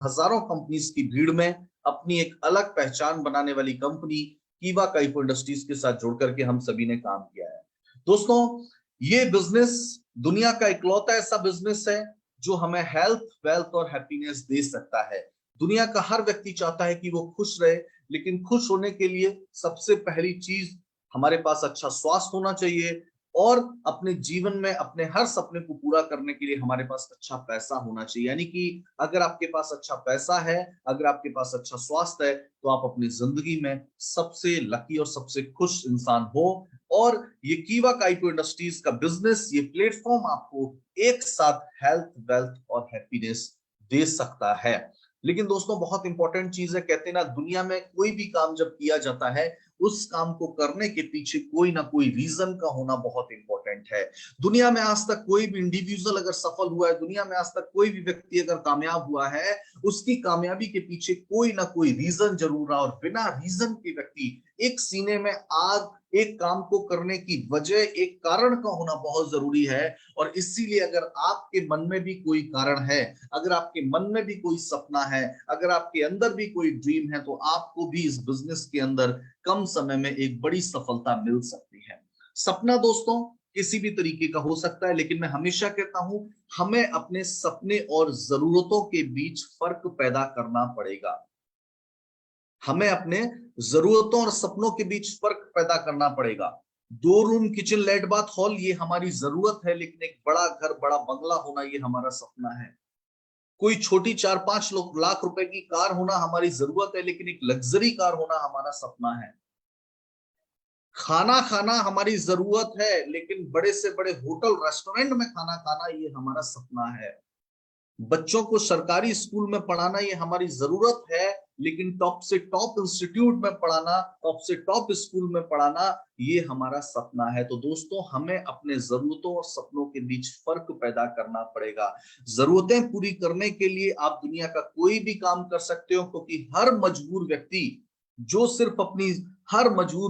हजारों कंपनीज की भीड़ में अपनी एक अलग पहचान बनाने वाली कंपनी कीवा काइफो इंडस्ट्रीज के साथ जुड़ करके हम सभी ने काम किया है। दोस्तों, ये बिजनेस दुनिया का इकलौता ऐसा बिजनेस है जो हमें हेल्थ, वेल्थ और हैप्पीनेस दे सकता है। दुनिया का हर व्यक्ति चाहता है कि वो खुश रहे, लेकिन खुश होने के लिए सबसे पहली चीज हमारे पास अच्छा स्वास्थ्य होना चाहिए, और अपने जीवन में अपने हर सपने को पूरा करने के लिए हमारे पास अच्छा पैसा होना चाहिए। यानी कि अगर आपके पास अच्छा पैसा है, अगर आपके पास अच्छा स्वास्थ्य है, तो आप अपनी जिंदगी में सबसे लकी और सबसे खुश इंसान हो। और ये कीवा काइटो इंडस्ट्रीज का बिजनेस, ये प्लेटफॉर्म आपको एक साथ हेल्थ, वेल्थ और हैप्पीनेस दे सकता है। लेकिन दोस्तों, बहुत इंपॉर्टेंट चीज है, कहते हैं ना, दुनिया में कोई भी काम जब किया जाता है, उस काम को करने के पीछे कोई ना कोई रीजन का होना बहुत इंपॉर्टेंट है। दुनिया में आज तक कोई भी इंडिविजुअल अगर सफल हुआ है, दुनिया में आज तक कोई भी व्यक्ति अगर कामयाब हुआ है, उसकी कामयाबी के पीछे कोई ना कोई रीजन जरूर रहा। और बिना रीजन के व्यक्ति, एक सीने में आग, एक काम को करने की वजह, एक कारण का होना बहुत जरूरी है। और इसीलिए अगर आपके मन में भी कोई कारण है, अगर आपके मन में भी कोई सपना है, अगर आपके अंदर भी कोई ड्रीम है, तो आपको भी इस बिजनेस के अंदर कम समय में एक बड़ी सफलता मिल सकती है। सपना दोस्तों किसी भी तरीके का हो सकता है, लेकिन मैं हमेशा कहता हूं, हमें अपने सपने और जरूरतों के बीच फर्क पैदा करना पड़ेगा। हमें अपने जरूरतों और सपनों के बीच फर्क पैदा करना पड़ेगा। 2 रूम किचन लेट बाथ हॉल ये हमारी जरूरत है, लेकिन एक बड़ा घर, बड़ा बंगला होना ये हमारा सपना है। कोई छोटी 4-5 लाख रुपए की कार होना हमारी जरूरत है, लेकिन एक लग्जरी कार होना हमारा सपना है। खाना खाना हमारी जरूरत है, लेकिन बड़े से बड़े होटल, रेस्टोरेंट में खाना खाना ये हमारा सपना है। बच्चों को सरकारी स्कूल में पढ़ाना ये हमारी जरूरत है, लेकिन टॉप से टॉप इंस्टीट्यूट में पढ़ाना, टॉप से टॉप स्कूल में पढ़ाना ये हमारा सपना है। तो दोस्तों, हमें अपने जरूरतों और सपनों के बीच फर्क पैदा करना पड़ेगा। जरूरतें पूरी करने के लिए आप दुनिया का कोई भी काम कर सकते हो, क्योंकि हर मजबूर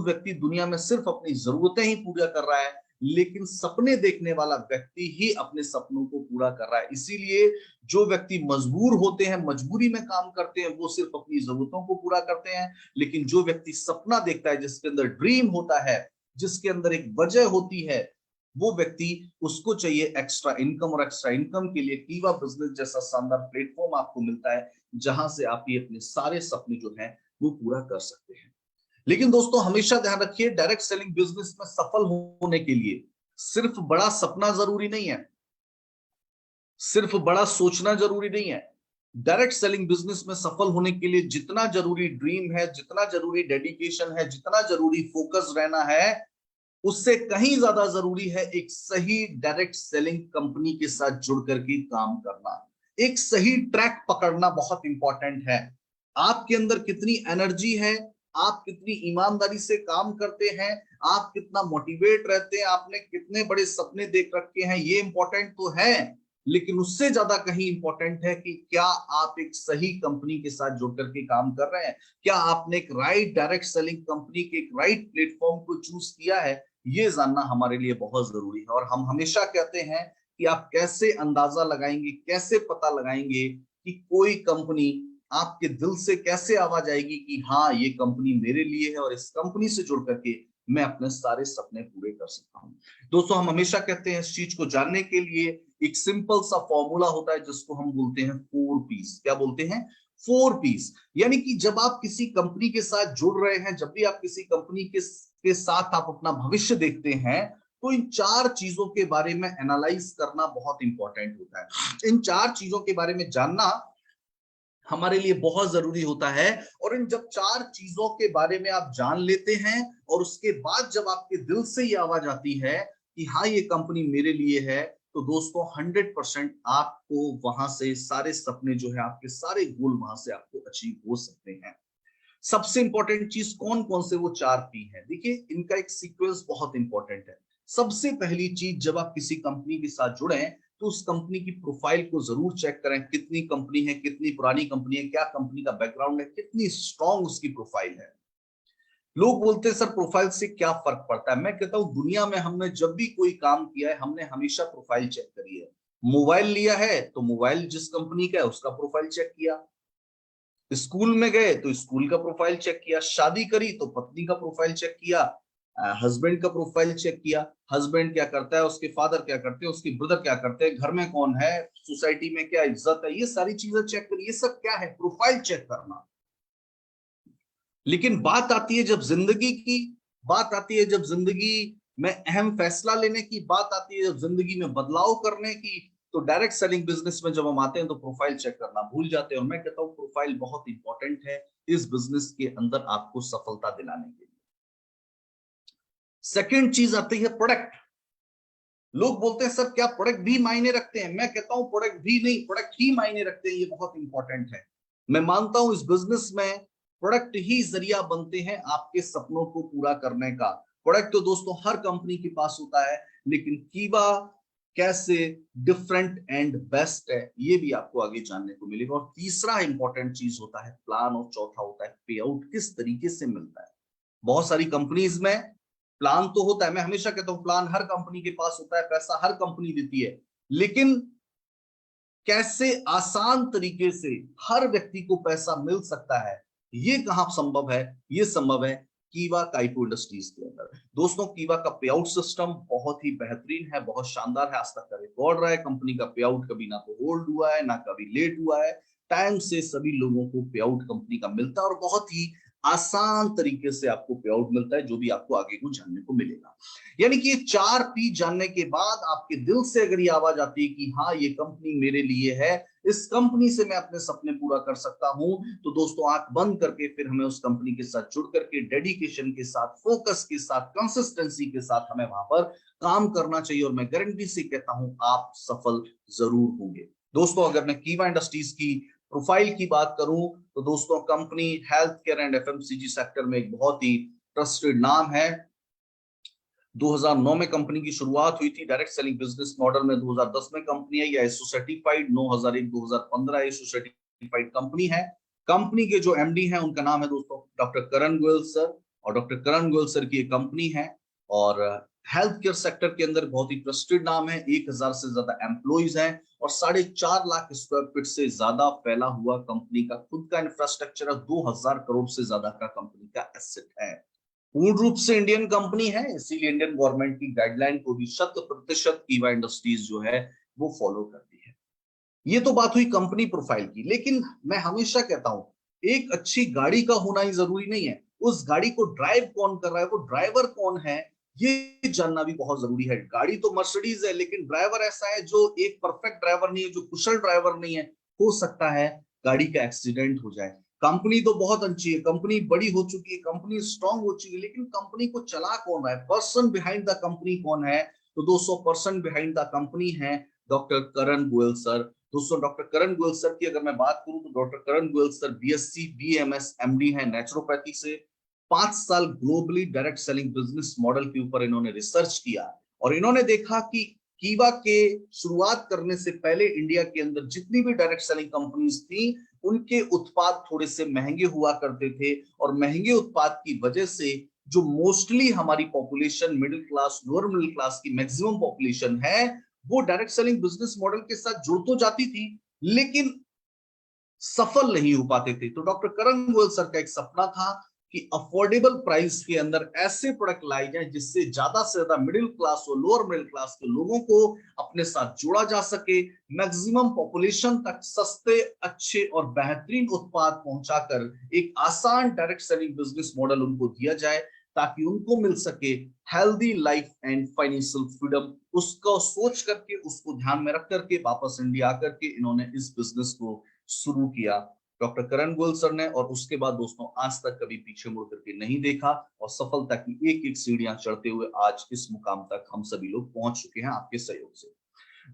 व्यक्ति दुनिया में सिर्फ अपनी जरूरतें ही पूरा कर रहा है, लेकिन सपने देखने वाला व्यक्ति ही अपने सपनों को पूरा कर रहा है। इसीलिए जो व्यक्ति मजबूर होते हैं, मजबूरी में काम करते हैं, वो सिर्फ अपनी जरूरतों को पूरा करते हैं। लेकिन जो व्यक्ति सपना देखता है, जिसके अंदर ड्रीम होता है, जिसके अंदर एक वजह होती है, वो व्यक्ति, उसको चाहिए एक्स्ट्रा इनकम, और एक्स्ट्रा इनकम के लिए कीवा बिजनेस जैसा शानदार प्लेटफॉर्म आपको मिलता है, जहां से आप ये अपने सारे सपने जो हैं वो पूरा कर सकते हैं। लेकिन दोस्तों, हमेशा ध्यान रखिए, डायरेक्ट सेलिंग बिजनेस में सफल होने के लिए सिर्फ बड़ा सपना जरूरी नहीं है, सिर्फ बड़ा सोचना जरूरी नहीं है। डायरेक्ट सेलिंग बिजनेस में सफल होने के लिए जितना जरूरी ड्रीम है, जितना जरूरी डेडिकेशन है, जितना जरूरी फोकस रहना है, उससे कहीं ज्यादा जरूरी है एक सही डायरेक्ट सेलिंग कंपनी के साथ जुड़ करके काम करना। एक सही ट्रैक पकड़ना बहुत इंपॉर्टेंट है। आपके अंदर कितनी एनर्जी है, आप कितनी ईमानदारी से काम करते हैं, आप कितना मोटिवेट रहते हैं, आपने कितने बड़े सपने देख रखे हैं, ये इंपॉर्टेंट तो है। लेकिन उससे ज्यादा कहीं इंपॉर्टेंट है कि क्या आप एक सही कंपनी के साथ जुड़ करके काम कर रहे हैं, क्या आपने एक राइट डायरेक्ट सेलिंग कंपनी के एक राइट प्लेटफॉर्म को चूज किया है। ये जानना हमारे लिए बहुत जरूरी है। और हम हमेशा कहते हैं कि आप कैसे अंदाजा लगाएंगे, कैसे पता लगाएंगे कि कोई कंपनी आपके दिल से कैसे आवाज आएगी कि हाँ, ये कंपनी मेरे लिए है, और इस कंपनी से जुड़ करके मैं अपने सारे सपने पूरे कर सकता हूं। दोस्तों, हम हमेशा कहते हैं, इस चीज को जानने के लिए एक सिंपल सा फॉर्मूला होता है, जिसको हम बोलते हैं 4 पीस। क्या बोलते हैं? 4 पीस। यानी कि जब आप किसी कंपनी के साथ जुड़ रहे हैं, जब भी आप किसी कंपनी के साथ आप अपना भविष्य देखते हैं, तो इन 4 चीजों के बारे में एनालाइज करना बहुत इंपॉर्टेंट होता है। इन 4 चीजों के बारे में जानना हमारे लिए बहुत जरूरी होता है। और इन जब 4 चीजों के बारे में आप जान लेते हैं, और उसके बाद जब आपके दिल से ये आवाज आती है कि हाँ, ये कंपनी मेरे लिए है, तो दोस्तों 100% आपको वहां से सारे सपने जो है, आपके सारे गोल वहां से आपको अचीव हो सकते हैं। सबसे इंपॉर्टेंट चीज कौन कौन से वो 4 पी है, देखिए, इनका एक सीक्वेंस बहुत इंपॉर्टेंट है। सबसे पहली चीज, जब आप किसी कंपनी के साथ जुड़े, तो उस कंपनी की प्रोफाइल को जरूर चेक करें। कितनी कंपनी है, कितनी पुरानी कंपनी है, क्या कंपनी का बैकग्राउंड है, कितनी स्ट्रांग उसकी प्रोफाइल है। लोग बोलते हैं, सर प्रोफाइल से क्या फर्क पड़ता है? मैं कहता हूं, दुनिया में हमने जब भी कोई काम किया है, हमने हमेशा प्रोफाइल चेक करी है। मोबाइल लिया है तो मोबाइल जिस कंपनी का है उसका प्रोफाइल चेक किया, स्कूल में गए तो स्कूल का प्रोफाइल चेक किया, शादी करी तो पत्नी का प्रोफाइल चेक किया, हस्बैंड का प्रोफाइल चेक किया, हस्बैंड क्या करता है, उसके फादर क्या करते हैं, उसके ब्रदर क्या करते हैं, घर में कौन है, सोसाइटी में क्या इज्जत है, ये सारी चीजें चेक करी। ये सब क्या है? प्रोफाइल चेक करना। लेकिन बात आती है जब जिंदगी की, बात आती है जब जिंदगी में अहम फैसला लेने की, बात आती है जब जिंदगी में बदलाव करने की, तो डायरेक्ट सेलिंग बिजनेस में जब हम आते हैं तो प्रोफाइल चेक करना भूल जाते हैं। और मैं कहता हूं प्रोफाइल बहुत इंपॉर्टेंट है इस बिजनेस के अंदर आपको सफलता दिलाने के लिए। सेकेंड चीज आती है प्रोडक्ट। लोग बोलते हैं सर क्या प्रोडक्ट भी मायने रखते हैं? मैं कहता हूं प्रोडक्ट भी नहीं, प्रोडक्ट ही मायने रखते हैं। ये बहुत इंपॉर्टेंट है। मैं मानता हूं इस बिजनेस में प्रोडक्ट ही जरिया बनते हैं आपके सपनों को पूरा करने का। प्रोडक्ट तो दोस्तों हर कंपनी के पास होता है, लेकिन कीवा कैसे डिफरेंट एंड बेस्ट है ये भी आपको आगे जानने को मिलेगा। और तीसरा इंपॉर्टेंट चीज होता है प्लान, और चौथा होता है पे आउट किस तरीके से मिलता है। बहुत सारी कंपनीज में प्लान तो होता है, मैं हमेशा कहता हूं प्लान हर कंपनी के पास होता है, पैसा हर कंपनी देती है, लेकिन कैसे आसान तरीके से हर व्यक्ति को पैसा मिल सकता है, ये कहां संभव है? ये संभव है कीवा काइपो इंडस्ट्रीज के अंदर। दोस्तों कीवा का पे आउट सिस्टम बहुत ही बेहतरीन है, बहुत शानदार है। आज तक का रिकॉर्ड रहा है कंपनी का पे आउट, कभी ना तो होल्ड हुआ है ना कभी लेट हुआ है। टाइम से सभी लोगों को पे आउट कंपनी का मिलता है, और बहुत ही आसान तरीके से आपको पे आउट मिलता है, जो भी आपको आगे को जानने को मिलेगा। यानी कि ये 4 P जानने के बाद आपके दिल से अगर ये आवाज आती है कि हाँ ये कंपनी मेरे लिए है, इस कंपनी से मैं अपने सपने पूरा कर सकता हूं, तो दोस्तों आंख बंद करके फिर हमें उस कंपनी के साथ जुड़ करके डेडिकेशन के साथ, फोकस के साथ, कंसिस्टेंसी के साथ हमें वहां पर काम करना चाहिए। और मैं गारंटी से कहता हूं आप सफल जरूर होंगे। दोस्तों अगर मैं कीवा इंडस्ट्रीज की प्रोफाइल की बात करूं तो दोस्तों company health care and FMCG sector में एक बहुत ही ट्रस्टेड नाम है। 2009 में कंपनी की शुरुआत हुई थी। डायरेक्ट सेलिंग बिजनेस मॉडल में 2010 में कंपनी आई, ISO certified 9001-2015 ISO certified company है। कंपनी के जो एमडी हैं उनका नाम है दोस्तों डॉक्टर करण गोयल सर, और डॉक्टर करण गोयल सर की एक कंपनी है, और हेल्थ केयर सेक्टर के अंदर बहुत ही ट्रस्टेड नाम है। 1000 से ज्यादा एम्प्लॉइज हैं, और 4.5 लाख स्क्वायर फीट से ज्यादा फैला हुआ कंपनी का खुद का इंफ्रास्ट्रक्चर है। 2000 करोड़ से ज्यादा का कंपनी का एसेट है। पूर्ण रूप से इंडियन कंपनी है, इसीलिए इंडियन गवर्नमेंट की गाइडलाइन को भी 100% कीवा इंडस्ट्रीज जो है वो फॉलो करती है। ये तो बात हुई कंपनी प्रोफाइल की, लेकिन मैं हमेशा कहता हूं एक अच्छी गाड़ी का होना ही जरूरी नहीं है, उस गाड़ी को ड्राइव कौन कर रहा है, वो ड्राइवर कौन है, ये जानना भी बहुत जरूरी है। गाड़ी तो मर्सिडीज है, लेकिन ड्राइवर ऐसा है जो एक परफेक्ट ड्राइवर नहीं है, जो कुशल ड्राइवर नहीं है। हो सकता है गाड़ी का एक्सीडेंट हो जाए। कंपनी तो बहुत अच्छी है, कंपनी बड़ी हो चुकी है, कंपनी स्ट्रांग हो चुकी है, लेकिन कंपनी को चला कौन रहा है, पर्सन बिहाइंड द कंपनी कौन है? तो 200% बिहाइंड द कंपनी है डॉक्टर करण गोयल सर। दोस्तों डॉक्टर करण गोयल सर की अगर मैं बात करूं तो doctor Karan Goyal sir BSc BMS MD है नेचुरोपैथी से। 5 साल globally direct selling business model के ऊपर इन्होंने रिसर्च किया, और इन्होंने देखा कि कीवा के शुरुआत करने से पहले इंडिया के अंदर जितनी भी डायरेक्ट सेलिंग कंपनीज थी, उनके उत्पाद थोड़े से महंगे हुआ करते थे, और महंगे उत्पाद की वजह से जो मोस्टली हमारी population middle class, lower middle class की मैक्सिमम पॉपुलेशन है, वो डायरेक्ट सेलिंग बिजनेस मॉडल के साथ जुड़ तो जाती थी, लेकिन सफल नहीं हो पाते थे। तो डॉक्टर करण गोयल सर का एक सपना था कि अफोर्डेबल प्राइस के अंदर ऐसे प्रोडक्ट लाए जाएं जिससे ज्यादा से ज्यादा मिडिल क्लास और लोअर मिडिल क्लास के लोगों को अपने साथ जोड़ा जा सके, मैक्सिमम पॉपुलेशन तक सस्ते, अच्छे और बेहतरीन उत्पाद पहुंचाकर एक आसान डायरेक्ट सेलिंग बिजनेस मॉडल उनको दिया जाए, ताकि उनको मिल सके healthy life and financial freedom. उसको सोच करके, उसको ध्यान में रख करके वापस इंडिया आकर के इन्होंने इस बिजनेस को शुरू किया डॉक्टर करण गोयल सर ने। और उसके बाद दोस्तों आज तक कभी पीछे मुड़ करके नहीं देखा, और सफलता की एक एक सीढ़ियां चढ़ते हुए आज इस मुकाम तक हम सभी लोग पहुंच चुके हैं आपके सहयोग से।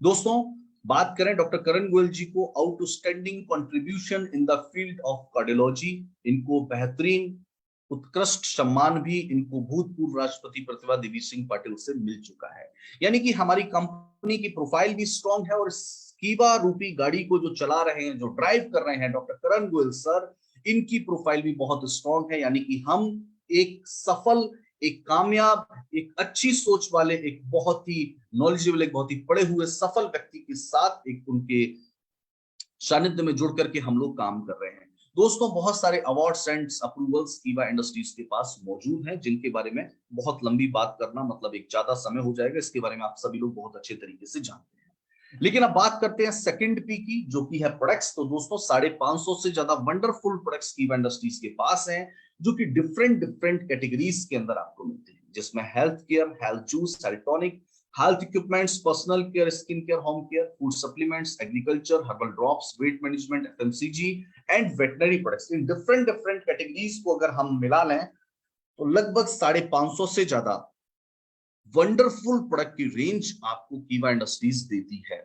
दोस्तों बात करें डॉक्टर करण गोयल जी को, outstanding contribution in the field of cardiology, इनको बेहतरीन उत्कृष्ट सम्मान भी इनको भूतपूर्व राष्ट्रपति प्रतिभा देवी सिंह पाटिल से मिल चुका है। यानी कि हमारी कंपनी की प्रोफाइल भी स्ट्रांग है, और कीवा रूपी गाड़ी को जो चला रहे हैं, जो ड्राइव कर रहे हैं डॉक्टर करण गोयल सर, इनकी प्रोफाइल भी बहुत स्ट्रांग है। यानी कि हम एक सफल, एक कामयाब, एक अच्छी सोच वाले, एक बहुत ही नॉलेजेबल, एक बहुत ही पढ़े हुए सफल व्यक्ति के साथ एक उनके सानिध्य में जुड़ करके हम लोग काम कर रहे हैं। दोस्तों बहुत सारे अवार्ड्स एंड अप्रूवल्स कीवा इंडस्ट्रीज के पास मौजूद हैं, जिनके बारे में बहुत लंबी बात करना मतलब एक ज्यादा समय हो जाएगा, इसके बारे में आप सभी लोग बहुत अच्छे तरीके से जानते हैं। लेकिन अब बात करते हैं सेकंड पी की, जो कि है प्रोडक्ट्स। तो दोस्तों 550 से ज्यादा वंडरफुल प्रोडक्ट्स कीवा इंडस्ट्रीज के पास हैं, जो कि डिफरेंट डिफरेंट कैटेगरीज के अंदर आपको मिलते हैं, जिसमें health care, health juice, health tonic, health equipments, personal care, skin care, home care, food supplements, agriculture, herbal drops, weight management, FMCG and veterinary products. In different different categories को अगर हम मिला लें तो लगभग 550 से ज्यादा वंडरफुल प्रोडक्ट की रेंज आपको कीवा इंडस्ट्रीज देती है।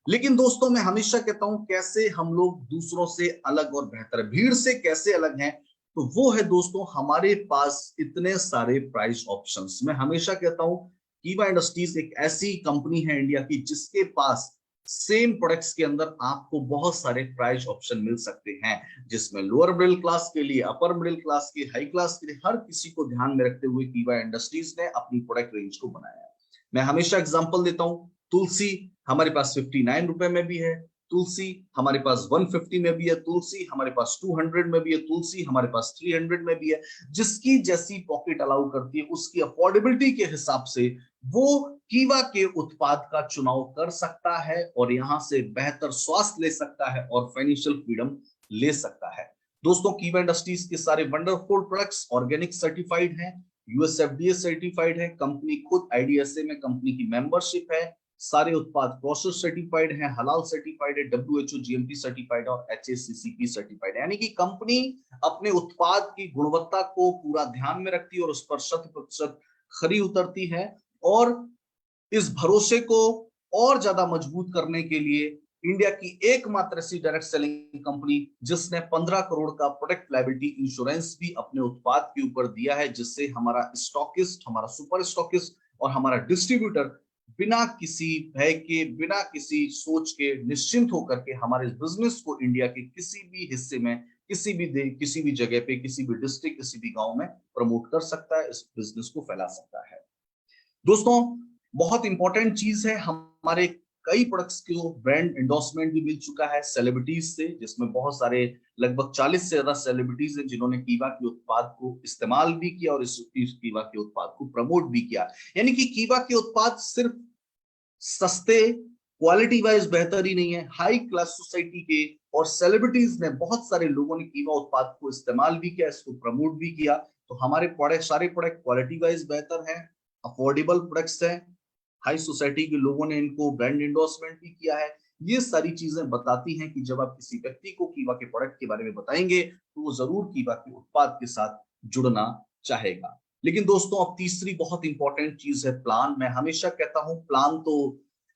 लेकिन दोस्तों मैं हमेशा कहता हूं, कैसे हम लोग दूसरों से अलग और बेहतर, भीड़ से कैसे अलग हैं, तो वो है दोस्तों हमारे पास इतने सारे प्राइस ऑप्शंस। मैं हमेशा कहता हूं कीवा इंडस्ट्रीज एक ऐसी कंपनी है इंडिया की जिसके पास सेम प्रोडक्ट्स के अंदर आपको बहुत सारे प्राइस ऑप्शन मिल सकते हैं, जिसमें लोअर मिडिल क्लास के लिए, अपर मिडिल क्लास के, हाई क्लास के लिए, हर किसी को ध्यान में रखते हुए कीवा इंडस्ट्रीज ने अपनी प्रोडक्ट रेंज को बनाया है। मैं हमेशा एग्जांपल देता हूं, तुलसी हमारे पास 59 रुपए में भी है, तुलसी हमारे पास 150 में भी है, तुलसी हमारे पास 200 में भी है, तुलसी हमारे पास 300 में भी है। जिसकी जैसी पॉकेट अलाउ करती है, उसकी अफोर्डेबिलिटी के हिसाब से वो कीवा के उत्पाद का चुनाव कर सकता है और यहां से बेहतर स्वास्थ्य ले सकता है और फाइनेंशियल फ्रीडम ले सकता है। दोस्तों कीवा इंडस्ट्रीज के सारे वंडरफुल प्रोडक्ट्स ऑर्गेनिक सर्टिफाइड हैं, यूएसएफडीए सर्टिफाइड है, कंपनी खुद आईडीएसए में कंपनी की मेंबरशिप है, सारे उत्पाद प्रोसेस सर्टिफाइड हैं, हलाल सर्टिफाइड है, डब्ल्यूएचओ जीएमपी सर्टिफाइड और एचएसीसीपी सर्टिफाइड है। यानी कि कंपनी अपने उत्पाद की गुणवत्ता को पूरा ध्यान में रखती है और उस पर 100% खरी उतरती है। और इस भरोसे को और ज्यादा मजबूत करने के लिए इंडिया की एकमात्र ऐसी डायरेक्ट सेलिंग कंपनी जिसने 15 करोड़ का प्रोडक्ट लायबिलिटी इंश्योरेंस भी अपने उत्पाद के ऊपर दिया है, जिससे हमारा स्टॉकिस्ट, हमारा सुपर स्टॉकिस्ट और हमारा डिस्ट्रीब्यूटर बिना किसी भय के, बिना किसी सोच के, निश्चिंत होकर के हमारे बिजनेस को इंडिया के किसी भी हिस्से में, किसी भी किसी भी जगह पे, किसी भी डिस्ट्रिक्ट, किसी भी गांव में प्रमोट कर सकता है, इस बिजनेस को फैला सकता है। दोस्तों बहुत इंपॉर्टेंट चीज है, हमारे कई प्रोडक्ट्स को ब्रांड एंडोर्समेंट भी मिल चुका है सेलिब्रिटीज से, जिसमें बहुत सारे लगभग 40 से ज्यादा सेलिब्रिटीज हैं जिन्होंने कीवा के उत्पाद को इस्तेमाल भी किया और इस कीवा के उत्पाद को प्रमोट भी किया। यानी कि कीवा के उत्पाद सिर्फ सस्ते, क्वालिटी वाइज बेहतर ही नहीं है, हाई क्लास सोसाइटी के और सेलिब्रिटीज ने, बहुत सारे लोगों ने कीवा उत्पाद को इस्तेमाल भी किया, इसको प्रमोट भी किया। तो हमारे प्रोडक्ट, सारे प्रोडक्ट क्वालिटी वाइज बेहतर है, अफोर्डेबल प्रोडक्ट्स हैं, हाई सोसाइटी के लोगों ने इनको ब्रांड एंडोर्समेंट भी किया है। ये सारी चीजें बताती हैं कि जब आप किसी व्यक्ति को कीवा के प्रोडक्ट के बारे में बताएंगे तो वो जरूर कीवा के उत्पाद के साथ जुड़ना चाहेगा। लेकिन दोस्तों अब तीसरी बहुत इंपॉर्टेंट चीज है प्लान। मैं हमेशा कहता हूं प्लान तो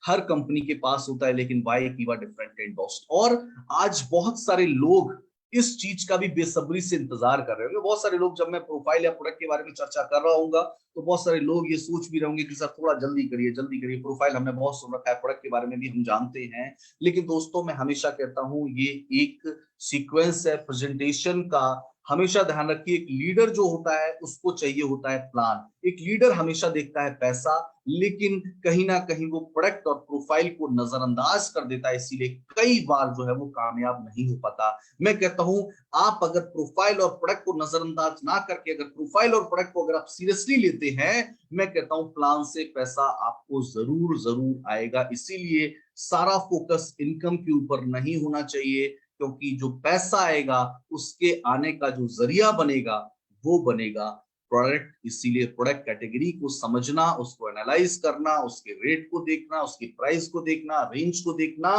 हर कंपनी के पास होता है, लेकिन वाई कीवा डिफरेंट एंडोर्स्ड। और आज बहुत सारे लोग इस चीज का भी बेसब्री से इंतजार कर रहे होंगे। बहुत सारे लोग, जब मैं प्रोफाइल या प्रोडक्ट के बारे में चर्चा कर रहा हूँ तो बहुत सारे लोग ये सोच भी रहे होंगे कि सर थोड़ा जल्दी करिए, जल्दी करिए, प्रोफाइल हमने बहुत सुन रखा है, प्रोडक्ट के बारे में भी हम जानते हैं। लेकिन दोस्तों मैं हमेशा कहता हूं ये एक सीक्वेंस है प्रेजेंटेशन का। हमेशा ध्यान रखिए, एक लीडर जो होता है उसको चाहिए होता है प्लान। एक लीडर हमेशा देखता है पैसा, लेकिन कहीं ना कहीं वो प्रोडक्ट और प्रोफाइल को नजरअंदाज कर देता है, इसीलिए कई बार जो है वो कामयाब नहीं हो पाता। मैं कहता हूं आप अगर प्रोफाइल और प्रोडक्ट को नजरअंदाज ना करके, अगर प्रोफाइल और प्रोडक्ट को अगर आप सीरियसली लेते हैं, मैं कहता हूं प्लान से पैसा आपको जरूर जरूर आएगा। इसीलिए सारा फोकस इनकम के ऊपर नहीं होना चाहिए, क्योंकि जो पैसा आएगा उसके आने का जो जरिया बनेगा वो बनेगा प्रोडक्ट। इसीलिए प्रोडक्ट कैटेगरी को समझना, उसको एनालाइज करना, उसके रेट को देखना, उसकी प्राइस को देखना, रेंज को देखना,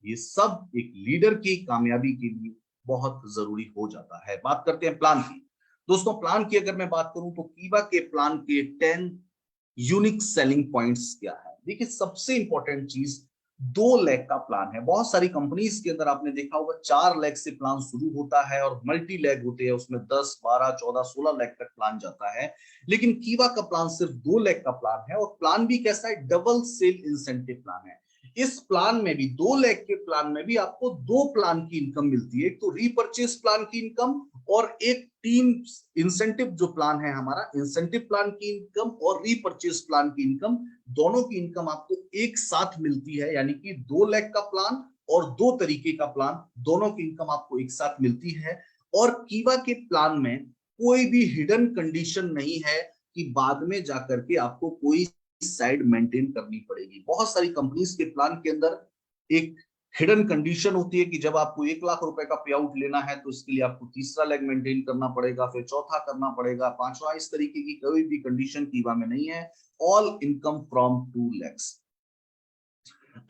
ये सब एक लीडर की कामयाबी के लिए बहुत जरूरी हो जाता है। बात करते हैं प्लान की। दोस्तों प्लान की अगर मैं बात करूं तो कीवा के प्लान के 10 यूनिक सेलिंग पॉइंट्स क्या है। देखिए सबसे इंपॉर्टेंट चीज 2 लाख का प्लान है। बहुत सारी कंपनीज के अंदर आपने देखा होगा 4 लाख से प्लान शुरू होता है और मल्टी लैग होते हैं, उसमें 10, 12, 14, 16 लाख तक प्लान जाता है। लेकिन कीवा का प्लान सिर्फ 2 लाख का प्लान है। और प्लान भी कैसा है, डबल सेल इंसेंटिव प्लान है। इस प्लान में भी 2 लाख के प्लान में भी आपको 2 प्लान की इनकम मिलती है, एक तो रीपर्चेस प्लान की इनकम और एक टीम इंसेंटिव जो प्लान है हमारा, इंसेंटिव प्लान की इनकम और रीपर्चेस प्लान की इनकम, दोनों की इनकम आपको एक साथ मिलती है। यानी कि 2 लाख का प्लान और 2 तरीके का प्लान, दोनों की इनकम आपको एक साथ मिलती है। और कीवा के प्लान में कोई भी हिडन कंडीशन नहीं है कि बाद में जाकर के आपको कोई साइड मेंटेन करनी पड़ेगी। बहुत सारी कंपनीज के प्लान के अंदर एक हिडन कंडीशन होती है कि जब आपको 1 लाख रुपए का पे आउट लेना है तो इसके लिए आपको तीसरा लेग मेंटेन करना पड़ेगा, फिर चौथा करना पड़ेगा, पांचवा। इस तरीके की कोई भी कंडीशन कीवा में नहीं है। All income from 2 lakhs,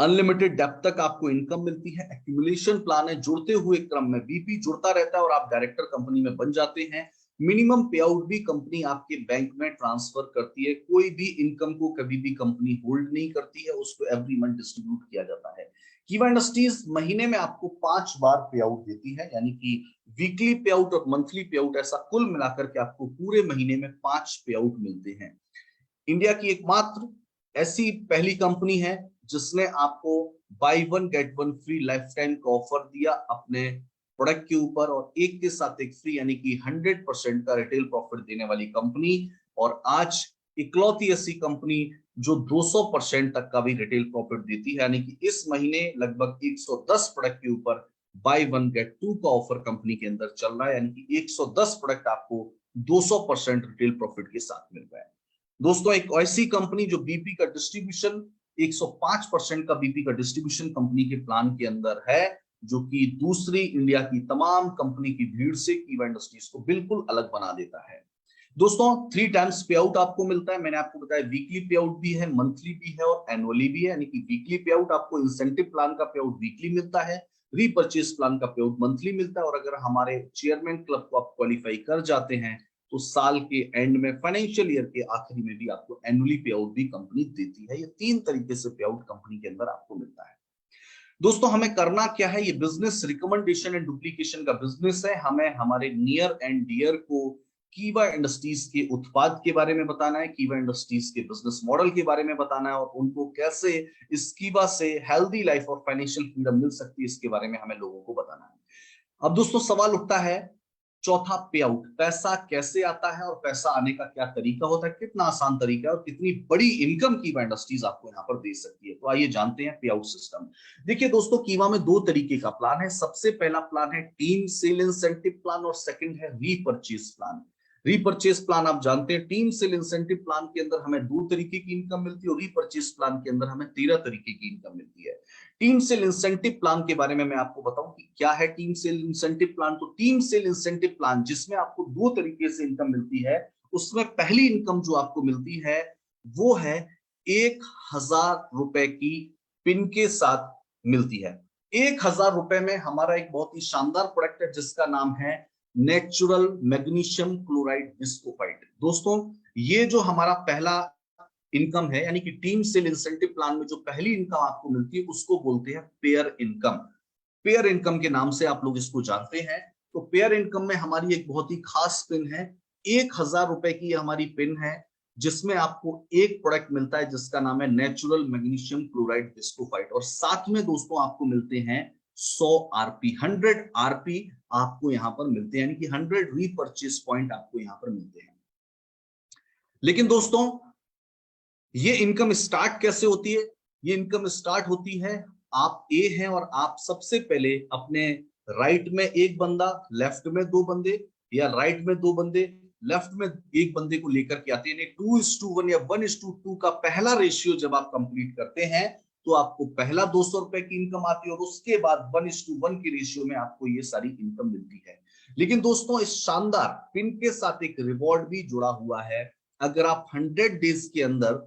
unlimited depth तक आपको इनकम मिलती है। एक्यूमुलेशन प्लान है, जुड़ते हुए क्रम में बीपी जुड़ता रहता है और आप डायरेक्टर कंपनी में बन जाते हैं। मिनिमम पे आउट भी कंपनी आपके बैंक में ट्रांसफर करती है। कोई भी इनकम को कभी भी कंपनी होल्ड नहीं करती है, उसको एवरी मंथ डिस्ट्रीब्यूट किया जाता है। कीवा इंडस्ट्रीज महीने में आपको 5 बार पे आउट देती है, यानी कि वीकली पे आउट और मंथली पे आउट, ऐसा कुल मिलाकर के आपको पूरे महीने में 5 पे आउट मिलते हैं। इंडिया की एकमात्र ऐसी पहली कंपनी है जिसने आपको by one get one free life time का ऑफर दिया अपने प्रोडक्ट के ऊपर, और एक के साथ एक फ्री, यानी कि 100% का रिटेल प्रॉफिट देने वाली कंपनी। और आज इकलौती ऐसी कंपनी जो 200% तक का भी रिटेल प्रॉफिट देती है, यानी कि इस महीने लगभग 110 प्रोडक्ट के ऊपर बाय वन गेट टू का ऑफर कंपनी के अंदर चल रहा है, यानी कि 110 प्रोडक्ट आपको 200% रिटेल प्रॉफिट के साथ मिल रहा है। दोस्तों, एक ऐसी कंपनी जो बीपी का डिस्ट्रीब्यूशन 105% का बीपी का डिस्ट्रीब्यूशन कंपनी के प्लान के अंदर है, जो कि दूसरी इंडिया की तमाम कंपनी की भीड़ से कीवा इंडस्ट्रीज को बिल्कुल अलग बना देता है। दोस्तों, 3 टाइम्स पे आउट आपको मिलता है। मैंने आपको बताया वीकली पे आउट भी है, मंथली भी है और एनुअली भी है। यानी कि वीकली पे आउट आपको इंसेंटिव प्लान का पे आउट वीकली मिलता है, रीपर्चेस प्लान का पे आउट मंथली मिलता है, और अगर हमारे चेयरमैन क्लब को आप क्वालिफाई कर जाते हैं तो साल के एंड में, फाइनेंशियल ईयर के आखिरी में भी आपको एनुअली पे आउट भी कंपनी देती है। ये 3 तरीके से पे आउट कंपनी के अंदर आपको मिलता है। दोस्तों, हमें करना क्या है? ये बिजनेस रिकमेंडेशन एंड डुप्लीकेशन का बिजनेस है। हमें हमारे नियर एंड डियर को कीवा इंडस्ट्रीज के उत्पाद के बारे में बताना है, कीवा इंडस्ट्रीज के बिजनेस मॉडल के बारे में बताना है, और उनको कैसे इस कीवा से हेल्दी लाइफ और फाइनेंशियल फ्रीडम मिल सकती है, इसके बारे में हमें लोगों को बताना है। अब दोस्तों, सवाल उठता है चौथा, पे आउट। पैसा कैसे आता है और पैसा आने का क्या तरीका होता है, कितना आसान तरीका है और कितनी बड़ी इनकम कीवा इंडस्ट्रीज आपको यहाँ पर दे सकती है। तो आइए जानते हैं पे आउट सिस्टम। देखिए दोस्तों, कीवा में 2 तरीके का प्लान है। सबसे पहला प्लान है टीम सेल इंसेंटिव प्लान और सेकंड है रीपर्चेस प्लान। रीपर्चेस प्लान आप जानते हैं, टीम सेल इंसेंटिव प्लान के अंदर हमें 2 तरीके की इनकम मिलती है और रीपर्चेस प्लान के अंदर हमें 13 तरीके की इनकम मिलती है। टीम सेल इंसेंटिव प्लान के बारे में मैं आपको बताऊं कि क्या है टीम सेल इंसेंटिव प्लान। तो टीम सेल इंसेंटिव प्लान जिसमें आपको 2 तरीके से इनकम मिलती है, उसमें पहली इनकम जो आपको मिलती है वो है 1,000 रुपए की पिन के साथ मिलती है। 1,000 रुपए में हमारा एक बहुत ही शानदार प्रोडक्ट है जिसका नाम है नेचुरल मैग्नीशियम क्लोराइड विस्कोफाइट। दोस्तों, ये जो हमारा पहला इनकम है, यानी कि टीम सेल इंसेंटिव प्लान में जो पहली इनकम आपको मिलती है उसको बोलते हैं पेयर इनकम। पेयर इनकम के नाम से आप लोग इसको जानते हैं। तो पेयर इनकम में हमारी एक बहुत ही खास पिन है, 1,000 रुपए की हमारी पिन है, जिसमें आपको एक प्रोडक्ट मिलता है जिसका नाम है नेचुरल मैग्नीशियम क्लोराइड विस्कोफाइट, और साथ में दोस्तों आपको मिलते हैं 100 आरपी, 100 आरपी आपको यहां पर मिलते हैं, यानी कि 100 रीपर्चेस पॉइंट आपको यहां पर मिलते हैं। लेकिन दोस्तों, ये इनकम स्टार्ट कैसे होती है? ये इनकम स्टार्ट होती है, आप ए हैं और आप सबसे पहले अपने राइट में एक बंदा, लेफ्ट में 2 बंदे, या राइट में 2 बंदे, लेफ्ट में एक बंदे को लेकर के आते हैं। 2:1 या 1:2 का पहला रेशियो जब आप कंप्लीट करते हैं तो आपको पहला 200 रुपए की इनकम आती है, और उसके बाद 1:1 के रेशियो में आपको ये सारी इनकम मिलती है। लेकिन दोस्तों, इस शानदार पिन के साथ एक रिवॉर्ड भी जुड़ा हुआ है। अगर आप 100 डेज के अंदर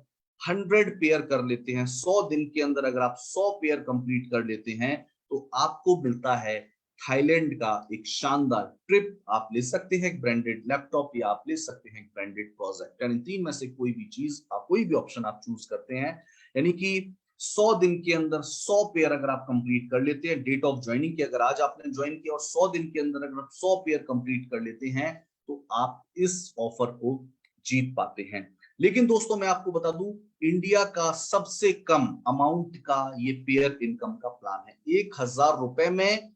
100 पेयर कर लेते हैं, 100 दिन के अंदर अगर आप 100 पेयर कंप्लीट कर लेते हैं, तो आपको मिलता है थाईलैंड का एक शानदार ट्रिप। आप ले सकते हैं एक ब्रांडेड लैपटॉप, या आप ले सकते हैं एक ब्रांडेड प्रोजेक्ट, यानी 3 में से कोई भी चीज, आप कोई भी ऑप्शन आप चूज करते हैं। यानी कि 100 दिन के अंदर 100 पेयर अगर आप कंप्लीट कर लेते हैं, डेट ऑफ ज्वाइनिंग की अगर आज आपने ज्वाइन किया और 100 दिन के अंदर अगर आप 100 पेयर कंप्लीट कर लेते हैं, तो आप इस ऑफर को जीत पाते हैं। लेकिन दोस्तों, मैं आपको बता दूं, इंडिया का सबसे कम अमाउंट का ये पेयर इनकम का प्लान है। 1,000 रुपए में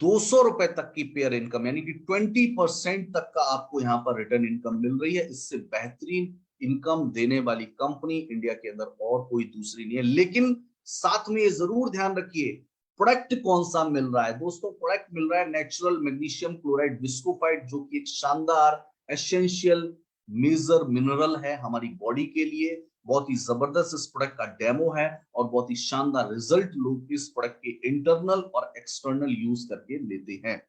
200 रुपए तक की पेयर इनकम, यानी कि 20% तक का आपको यहां पर रिटर्न इनकम मिल रही है। इससे बेहतरीन इनकम देने वाली कंपनी इंडिया के अंदर और कोई दूसरी नहीं है। लेकिन साथ में ये जरूर ध्यान रखिए प्रोडक्ट कौन सा मिल रहा है दोस्तों? प्रोडक्ट मिल रहा है नेचुरल मैग्नीशियम क्लोराइड विस्कोफाइट, जो कि एक शानदार एसेंशियल मेजर मिनरल है हमारी बॉडी के लिए। बहुत ही जबरदस्त इस प्रोडक्ट का डेमो है और बहुत ही शानदार रिजल्ट लोग इस प्रोडक्ट के इंटरनल और एक्सटर्नल यूज करके लेते हैं।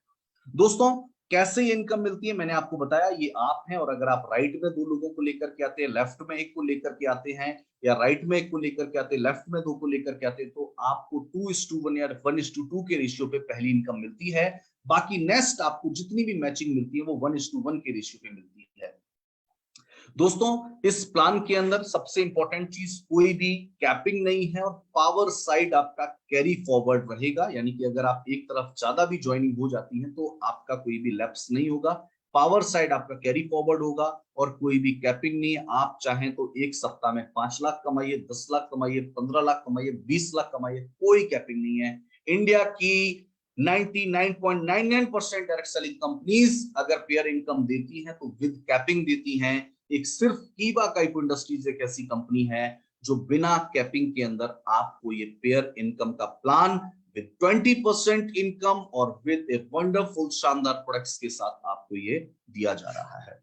दोस्तों कैसे ये इनकम मिलती है मैंने आपको बताया, ये आप हैं, और अगर आप राइट में दो लोगों को लेकर के आते हैं, लेफ्ट में एक को लेकर के आते हैं, या राइट में एक को लेकर के आते हैं, लेफ्ट में दो को लेकर के आते हैं, तो आपको 2:1 या 1:2 के रेशियो पे पहली इनकम मिलती है। बाकी नेक्स्ट आपको जितनी भी मैचिंग मिलती है वो 1:1 के रेशियो पे मिलती है। दोस्तों इस प्लान के अंदर सबसे इंपॉर्टेंट चीज, कोई भी कैपिंग नहीं है और पावर साइड आपका कैरी फॉरवर्ड रहेगा, यानी कि अगर आप एक तरफ ज्यादा भी ज्वाइनिंग हो जाती है तो आपका कोई भी लैप्स नहीं होगा। पावर साइड आपका कैरी फॉरवर्ड होगा और कोई भी कैपिंग नहीं है। आप चाहें तो एक सप्ताह में 5 लाख कमाइए, 10 लाख कमाइए, 15 लाख कमाइए, 20 लाख कमाइए, कोई कैपिंग नहीं है। इंडिया की 99.99% डायरेक्ट सेलिंग कंपनीज अगर पेयर इनकम देती हैं तो विद कैपिंग देती हैं। एक सिर्फ कीवा काइपो इंडस्ट्रीज एक ऐसी कंपनी है जो बिना कैपिंग के अंदर आपको ये पेयर इनकम का प्लान विद 20% इनकम और विद ए वंडरफुल शानदार प्रोडक्ट्स के साथ आपको ये दिया जा रहा है।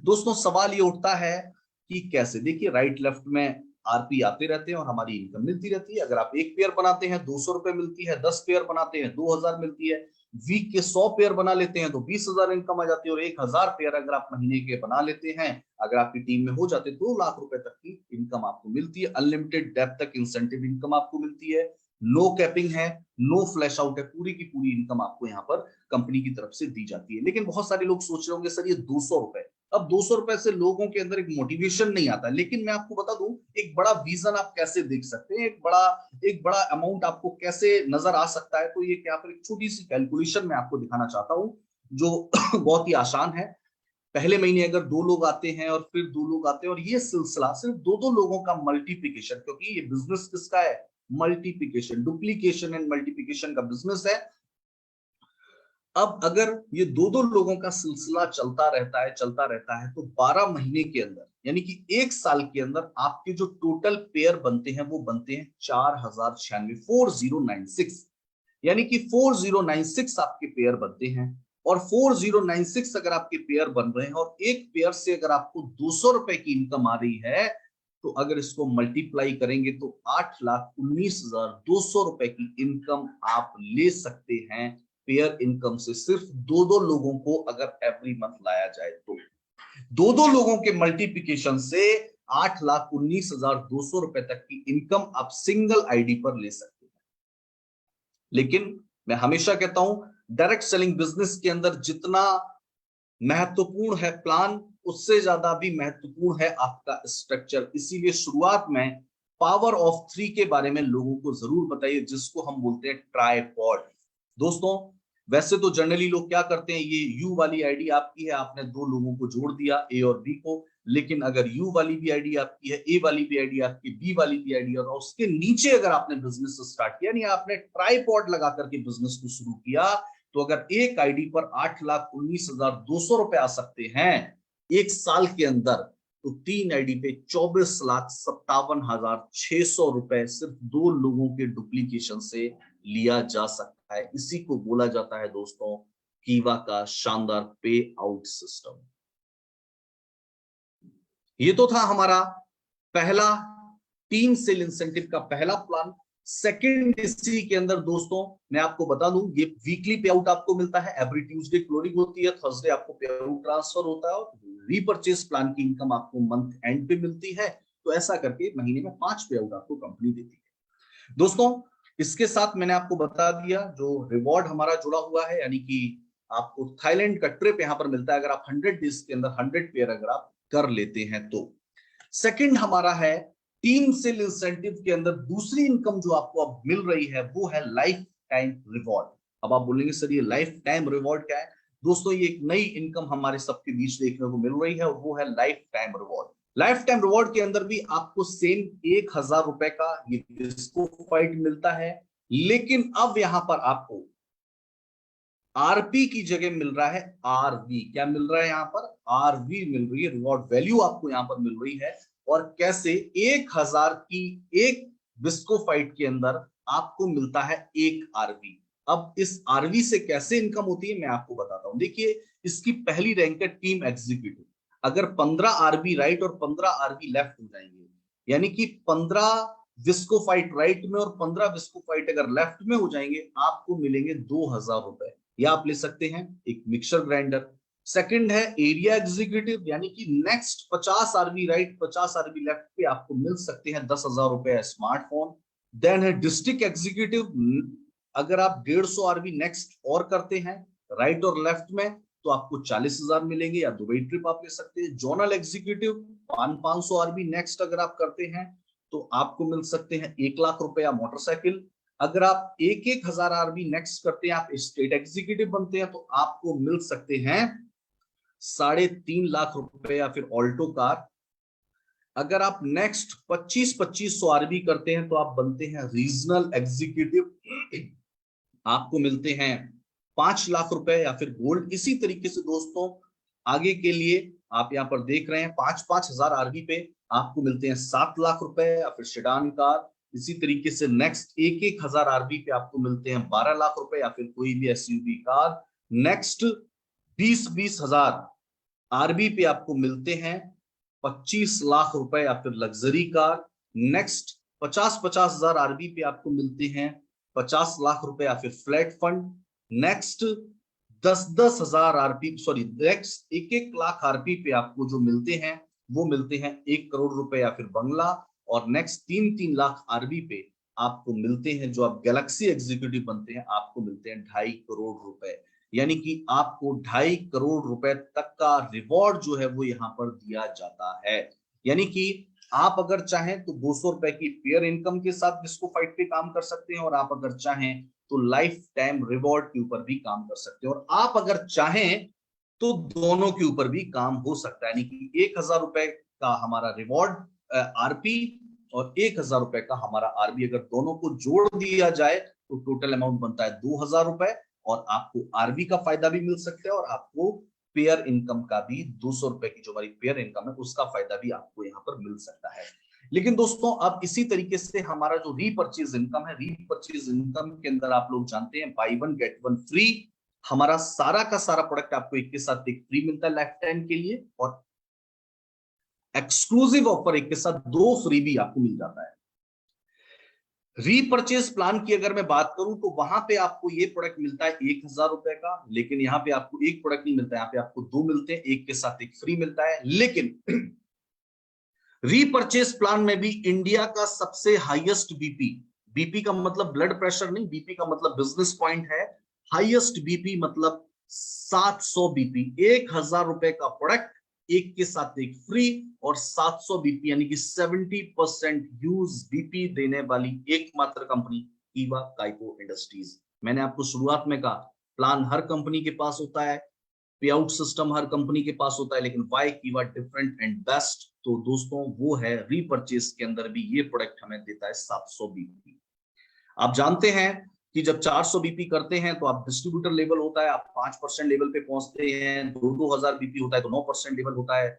दोस्तों सवाल ये उठता है कि कैसे, देखिए राइट लेफ्ट में आरपी आते रहते हैं और हमारी इनकम मिलती रहती है। अगर आप एक पेयर बनाते हैं 200 रुपए मिलती है, 10 पेयर बनाते हैं 2000 मिलती है, वीक के 100 पेयर बना लेते हैं तो 20,000 इनकम आ जाती है, और 1000 पेयर अगर आप महीने के बना लेते हैं, अगर आपकी टीम में हो जाते 2 लाख रुपए तक की इनकम आपको मिलती है। अनलिमिटेड डेप्थ तक इंसेंटिव इनकम आपको मिलती है, नो कैपिंग है, नो फ्लैश आउट है, पूरी की पूरी इनकम आपको यहाँ पर कंपनी की तरफ से दी जाती है। लेकिन बहुत सारे लोग सोच रहे होंगे सर ये 200 रुपए, अब 200 रुपए से लोगों के अंदर एक मोटिवेशन नहीं आता। लेकिन मैं आपको बता दूं एक बड़ा विजन आप कैसे देख सकते हैं, एक बड़ा अमाउंट आपको कैसे नजर आ सकता है। तो ये यहाँ पर एक छोटी सी कैलकुलेशन मैं आपको दिखाना चाहता हूं जो बहुत ही आसान है। पहले महीने अगर 2 लोग आते हैं और फिर 2 लोग आते हैं, और ये सिलसिला सिर्फ 2-2 लोगों का मल्टीप्लिकेशन, क्योंकि ये बिजनेस किसका है? मल्टीप्लिकेशन, डुप्लीकेशन एंड मल्टीप्लिकेशन का बिजनेस है। अब अगर ये 2-2 लोगों का सिलसिला चलता रहता है तो 12 महीने के अंदर, यानी कि 1 साल के अंदर आपके जो टोटल पेयर बनते हैं वो बनते हैं 4096, 4096, यानी कि 4096 आपके पेयर बनते हैं। और 4096 अगर आपके पेयर बन रहे हैं और एक पेयर से अगर आपको 200 रुपए की इनकम आ रही है, तो अगर इसको मल्टीप्लाई करेंगे तो 8,19,200 रुपए की इनकम आप ले सकते हैं पेयर इनकम से, सिर्फ 2-2 लोगों को अगर एवरी मंथ लाया जाए तो 2-2 लोगों के मल्टीप्लिकेशन से 8,19,200 रुपए तक की इनकम आप सिंगल आईडी पर ले सकते हैं। लेकिन मैं हमेशा कहता हूं डायरेक्ट सेलिंग बिजनेस के अंदर जितना महत्वपूर्ण है प्लान, उससे ज्यादा भी महत्वपूर्ण है आपका स्ट्रक्चर। इसीलिए शुरुआत में पावर ऑफ 3 के बारे में लोगों को जरूर बताइए, जिसको हम बोलते हैं ट्राइपॉड। दोस्तों वैसे तो जनरली लोग क्या करते हैं, ये यू वाली आईडी आपकी है, आपने 2 लोगों को जोड़ दिया ए और बी को, लेकिन अगर यू वाली भी आईडी आपकी है, ए वाली भी आईडी आपकी, बी वाली भी आईडी, और उसके नीचे अगर आपने बिजनेस स्टार्ट किया, यानी आपने ट्राइपॉड लगा करके बिजनेस को शुरू किया, तो अगर एक आईडी पर 8,19,200 रुपए आ सकते हैं 1 साल के अंदर, तो 3 आईडी पे 24,57,600 रुपए सिर्फ 2 लोगों के डुप्लीकेशन से लिया जा सकता है। इसी को बोला जाता है दोस्तों कीवा का शानदार पे आउट सिस्टम। ये तो था हमारा पहला टीम सेल इंसेंटिव का पहला प्लान। सेकंड इसी के अंदर दोस्तों मैं आपको बता दूं, ये वीकली पे आउट आपको मिलता है, एवरी ट्यूसडे क्लोजिंग होती है, थर्सडे आपको पे आउट ट्रांसफर होता है, और रीपर्चेस प्लान की इनकम आपको मंथ एंड पे मिलती है। तो ऐसा करके महीने में 5 पे आउट आपको कंपनी देती है। दोस्तों इसके साथ मैंने आपको बता दिया जो रिवॉर्ड हमारा जुड़ा हुआ है, यानी कि आपको थाईलैंड का ट्रिप यहां पर मिलता है अगर आप 100 डेज के अंदर 100 पेयर अगर आप कर लेते हैं तो। सेकंड हमारा है टीम सेल इंसेंटिव के अंदर दूसरी इनकम जो आपको अब मिल रही है वो है लाइफ टाइम रिवॉर्ड। अब आप बोलेंगे सर ये लाइफ टाइम रिवॉर्ड क्या है? दोस्तों ये एक नई इनकम हमारे सबके बीच देखने को मिल रही है और वो है life time reward. Life time reward के अंदर भी आपको सेम 1,000 रुपए का ये विस्कोफाइट मिलता है, लेकिन अब यहां पर आपको आरपी की जगह मिल रहा है आरवी। क्या मिल रहा है? यहां पर आरवी मिल रही है, रिवॉर्ड वैल्यू आपको यहां पर मिल रही है। और कैसे 1,000 की एक विस्कोफाइट के अंदर आपको मिलता है 1 RV। अब इस RV से कैसे इनकम होती है मैं आपको बताता हूं। देखिए, इसकी पहली रैंक है टीम एग्जीक्यूटिव। अगर 15 RV राइट और 15 RV लेफ्ट हो जाएंगे, यानी कि 15 विस्कोफाइट राइट में और 15 विस्कोफाइट अगर लेफ्ट में हो जाएंगे, आपको मिलेंगे 2,000 रुपए। या आप ले सकते हैं एक मिक्सर ग्राइंडर। सेकंड है एरिया एग्जीक्यूटिव, यानी कि next 50 RV right 50 RV left पे आपको मिल सकते हैं 10,000 रुपए स्मार्टफोन। देन है डिस्ट्रिक्ट एग्जीक्यूटिव। अगर आप 150 RV नेक्स्ट और करते हैं राइट और लेफ्ट में, तो आपको 40,000 मिलेंगे, या दुबई ट्रिप आप ले सकते हैं। जोनल एग्जीक्यूटिव 500 RV नेक्स्ट अगर आप करते हैं तो आपको मिल सकते हैं 1 लाख रुपए या मोटरसाइकिल। अगर आप 1,000 RV नेक्स्ट करते हैं, आप स्टेट एग्जीक्यूटिव बनते हैं, तो आपको मिल सकते हैं 3.5 लाख रुपए या फिर ऑल्टो कार। अगर आप नेक्स्ट 2500 RV करते हैं तो आप बनते हैं रीजनल एग्जीक्यूटिव, आपको मिलते हैं 5 लाख रुपए या फिर गोल्ड। इसी तरीके से दोस्तों आगे के लिए आप यहाँ पर देख रहे हैं 5,000 RV पे आपको मिलते हैं 7 लाख रुपए या फिर सेडान कार। इसी तरीके से नेक्स्ट 1,000 RV पे आपको मिलते हैं 12 लाख रुपए या फिर कोई भी SUV कार। नेक्स्ट 20,000 RV पे आपको मिलते हैं 25 लाख रुपए या फिर लग्जरी कार। नेक्स्ट 50,000 RV पे आपको मिलते हैं 50 लाख रुपए या फिर flat fund. Next 10,000 RP sorry next 1,00,000 RP पे आपको जो मिलते हैं वो मिलते हैं 1 करोड़ रुपए या फिर बंगला। और नेक्स्ट 3-3 लाख RV पे आपको मिलते हैं, जो आप गैलेक्सी एग्जीक्यूटिव बनते हैं, आपको मिलते हैं 2.5 करोड़ रुपए। यानी कि आपको 2.5 करोड़ रुपए तक का रिवॉर्ड जो है वो यहाँ पर दिया जाता है। यानी कि आप अगर चाहें तो 200 रुपए की पेयर इनकम के साथ डिस्को फाइट पे काम कर सकते हैं, और आप अगर चाहें तो लाइफ टाइम रिवॉर्ड के ऊपर भी काम कर सकते हैं, और आप अगर चाहें तो दोनों के ऊपर भी काम हो सकता है। यानी कि 1,000 रुपए का हमारा रिवॉर्ड RP और 1,000 रुपए का हमारा RB, अगर दोनों को जोड़ दिया जाए तो टोटल अमाउंट बनता है 2,000 रुपए, और आपको RB का फायदा भी मिल सकता है और आपको पेयर इनकम का भी 200 रुपए की जो हमारी पेयर इनकम है उसका फायदा भी आपको यहाँ पर मिल सकता है। लेकिन दोस्तों अब इसी तरीके से हमारा जो रीपर्चेज इनकम है, रीपर्चेज इनकम के अंदर आप लोग जानते हैं बाई 1 गेट 1 फ्री। हमारा सारा का सारा प्रोडक्ट आपको एक के साथ एक फ्री मिलता है लाइफ टाइम के लिए, और एक्सक्लूसिव ऑफर एक के साथ 2 फ्री भी आपको मिल जाता है। रीपर्चेज प्लान की अगर मैं बात करूं तो वहां पे आपको ये प्रोडक्ट मिलता है 1,000 रुपए का, लेकिन यहाँ पे आपको एक प्रोडक्ट नहीं मिलता है, यहाँ पे आपको 2 मिलते हैं, एक के साथ एक फ्री मिलता है। लेकिन रीपर्चेज प्लान में भी इंडिया का सबसे हाईएस्ट बीपी, बीपी का मतलब ब्लड प्रेशर नहीं, बीपी का मतलब बिजनेस पॉइंट है, हाईएस्ट बीपी मतलब 700 बीपी, 1,000 रुपए का प्रोडक्ट एक के साथ एक फ्री, और 700 बीपी यानी कि 70% यूज बीपी देने वाली एकमात्र कंपनी कीवा काइको इंडस्ट्रीज। मैंने आपको शुरुआत में कहा प्लान हर कंपनी के पास होता है, पे आउट सिस्टम हर कंपनी के पास होता है, लेकिन वाई कीवा डिफरेंट एंड बेस्ट, तो दोस्तों वो है रीपर्चेज के अंदर भी ये प्रोडक्ट हमें देता है 700 बीपी। आप जानते हैं कि जब 400 बीपी करते हैं तो आप डिस्ट्रीब्यूटर लेवल होता है, आप 5% लेवल पे पहुंचते हैं, 2,000 बीपी होता है तो 9% लेवल होता है,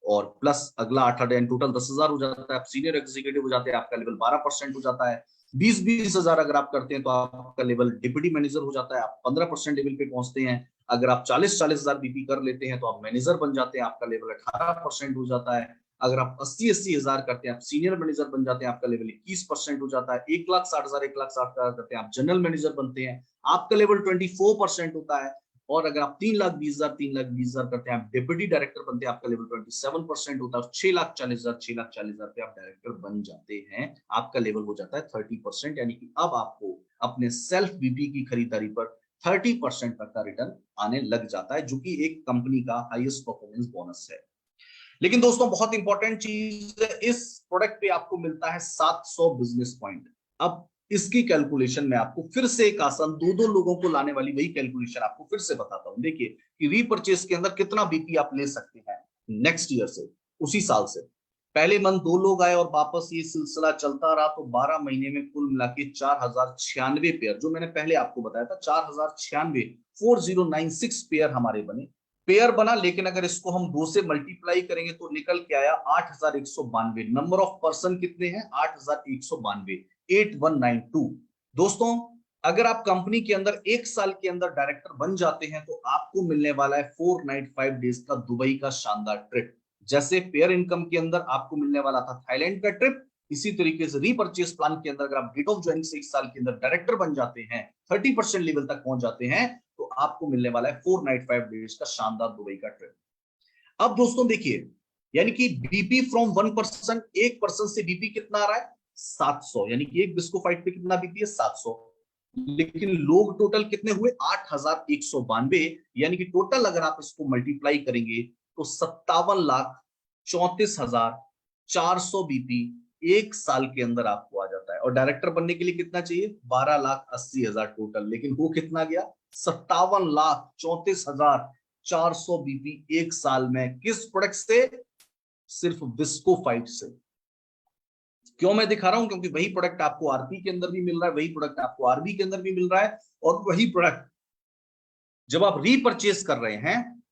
और प्लस अगला 8 टोटल 10,000 हो जाता है, आप सीनियर एग्जीक्यूटिव हो जाते हैं, आपका लेवल 12% हो जाता है। 20,000 अगर आप करते हैं तो आपका लेवल डिप्टी मैनेजर हो जाता है, आप 15% लेवल पे पहुंचते हैं। अगर आप 40,000 बीपी कर लेते हैं तो आप मैनेजर बन जाते हैं, आपका लेवल 18% हो जाता है। अगर आप 80,000 करते हैं आप सीनियर मैनेजर बन जाते हैं, आपका लेवल 21% हो जाता है। 1,60,000 1,60,000 करते हैं आप जनरल मैनेजर बनते हैं, आपका लेवल 24% होता है। और अगर आप 3,20,000 करते हैं आप डिप्टी डायरेक्टर बनते हैं, आपका लेवल 27% होता है। 6,40,000 पे आप डायरेक्टर बन जाते हैं, आपका लेवल हो जाता है 30%। यानी कि अब आपको अपने सेल्फ बीपी की खरीदारी पर 30% तक का रिटर्न आने लग जाता है, जो कि एक कंपनी का हाईएस्ट परफॉर्मेंस बोनस है। लेकिन दोस्तों बहुत इंपॉर्टेंट चीज है, इस प्रोडक्ट पे आपको मिलता है 700 बिजनेस पॉइंट। अब इसकी कैलकुलेशन में आपको फिर से एक आसान 2-2 लोगों को लाने वाली वही कैलकुलेशन आपको फिर से बताता हूं। देखिए कि रीपर्चेज के अंदर कितना बीपी आप ले सकते हैं नेक्स्ट ईयर से, उसी साल से। पहले मंथ 2 लोग आए और वापस ये सिलसिला चलता रहा, तो 12 महीने में कुल मिला के 4,096 पेयर, जो मैंने पहले आपको बताया था 4,096 4096 पेयर हमारे बने, पेयर बना। लेकिन अगर इसको हम 2 से मल्टीप्लाई करेंगे तो निकल के आया 8,192। नंबर ऑफ पर्सन कितने हैं? 8,192, 8192। दोस्तों अगर आप कंपनी के अंदर 1 साल के अंदर डायरेक्टर बन जाते हैं तो आपको मिलने वाला है 4 नाइट 5 डेज का दुबई का शानदार ट्रिप। जैसे पेयर इनकम के अंदर आपको मिलने वाला था थाईलैंड का ट्रिप, इसी तरीके से रीपर्चेस प्लान के अंदर अगर आप डेट ऑफ ज्वाइनिंग से 1 साल के अंदर डायरेक्टर बन जाते हैं, 30% लेवल तक पहुंच जाते हैं, तो आपको मिलने वाला है 4 नाइट 5 डेज का शानदार दुबई का ट्रिप। अब दोस्तों देखिए, यानी कि बीपी फ्रॉम 1%, 1% से बीपी कितना आ रहा है 700, यानी कि एक बिस्कोफाइट पे कितना बीपी है 700। लेकिन लोग टोटल कितने हुए 8192, यानी कि टोटल अगर आप इसको मल्टीप्लाई करेंगे तो 57,34,400 बीपी 1 साल के अंदर आपको आ जाता है। और डायरेक्टर बनने के लिए कितना चाहिए 12,80,000 टोटल, लेकिन वो कितना गया 57,34,400 बीपी 1 साल में। किस प्रोडक्ट से? सिर्फ विस्कोफाइट से। क्यों मैं दिखा रहा हूं? क्योंकि वही प्रोडक्ट आपको आरपी के अंदर भी मिल रहा है, वही प्रोडक्ट आपको आरबी के अंदर भी मिल रहा है, और वही प्रोडक्ट जब आप रीपरचेस कर रहे हैं